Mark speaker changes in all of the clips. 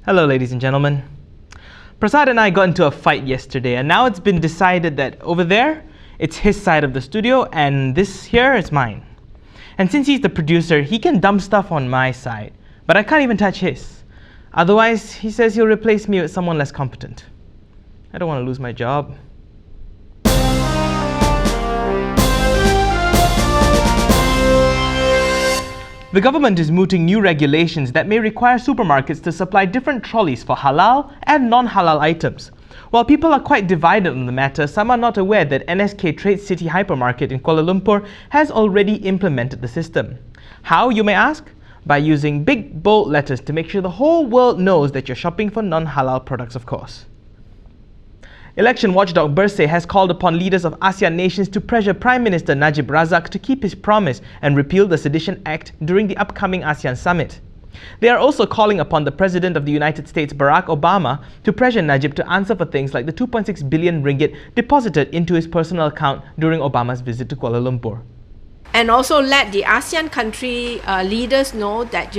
Speaker 1: Hello ladies and gentlemen. Prasad and I got into a fight yesterday, and now it's been decided that over there, it's his side of the studio and this here is mine. And since he's the producer, he can dump stuff on my side, but I can't even touch his. Otherwise, he says he'll replace me with someone less competent. I don't want to lose my job. The government is mooting new regulations that may require supermarkets to supply different trolleys for halal and non-halal items. While people are quite divided on the matter, some are not aware that NSK Trade City Hypermarket in Kuala Lumpur has already implemented the system. How, you may ask? By using big bold letters to make sure the whole world knows that you're shopping for non-halal products, of course. Election watchdog Bersih has called upon leaders of ASEAN nations to pressure Prime Minister Najib Razak to keep his promise and repeal the Sedition Act during the upcoming ASEAN summit. They are also calling upon the President of the United States, Barack Obama, to pressure Najib to answer for things like the 2.6 billion ringgit deposited into his personal account during Obama's visit to Kuala Lumpur.
Speaker 2: And also let the ASEAN country leaders know that,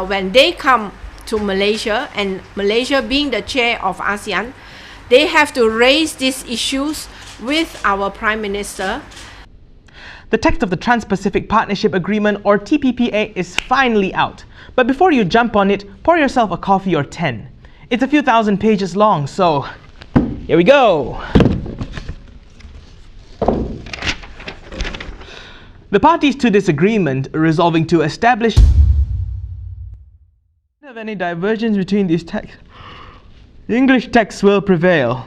Speaker 2: when they come to Malaysia, and Malaysia being the chair of ASEAN, they have to raise these issues with our Prime Minister.
Speaker 1: The text of the Trans-Pacific Partnership Agreement, or TPPA, is finally out. But before you jump on it, pour yourself a coffee or 10. It's a few thousand pages long, so here we go. The parties to this agreement are resolving to establish of any divergence between these texts. The English text will prevail.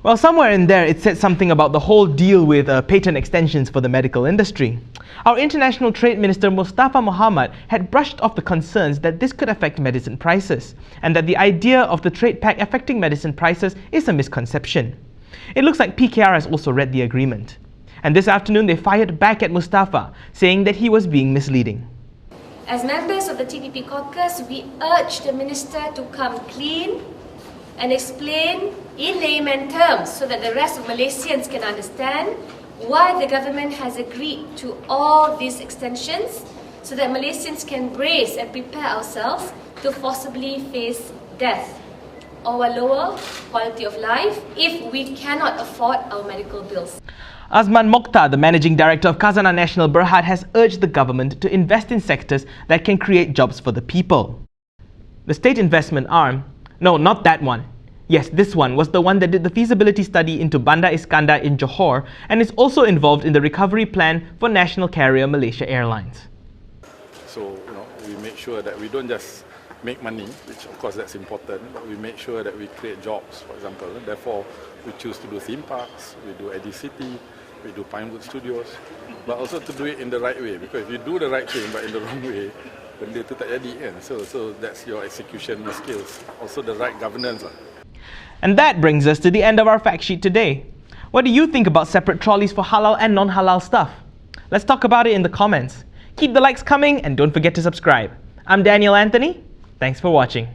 Speaker 1: Well, somewhere in there it said something about the whole deal with patent extensions for the medical industry. Our International Trade Minister Mustafa Mohamad had brushed off the concerns that this could affect medicine prices, and that the idea of the trade pact affecting medicine prices is a misconception. It looks like PKR has also read the agreement. And this afternoon they fired back at Mustafa, saying that he was being misleading.
Speaker 3: As members of the TPP caucus, we urge the Minister to come clean and explain in layman terms so that the rest of Malaysians can understand why the government has agreed to all these extensions, so that Malaysians can brace and prepare ourselves to forcibly face death or a lower quality of life if we cannot afford our medical bills.
Speaker 1: Azman Mokhtar, the Managing Director of Khazanah Nasional Berhad, has urged the government to invest in sectors that can create jobs for the people. The state investment arm, no, not that one. Yes, this one was the one that did the feasibility study into Bandar Iskandar in Johor and is also involved in the recovery plan for national carrier Malaysia Airlines.
Speaker 4: So, we make sure that we don't just make money, which of course that's important, but we make sure that we create jobs, for example. Therefore, we choose to do theme parks, we do EdiCity, we do Pinewood Studios, but also to do it in the right way, because if you do the right thing but in the wrong way, benda tu tak jadi kan. So that's your execution skills, also the right governance.
Speaker 1: And that brings us to the end of our fact sheet today. What do you think about separate trolleys for halal and non-halal stuff? Let's talk about it in the comments. Keep the likes coming and don't forget to subscribe. I'm Daniel Anthony. Thanks for watching.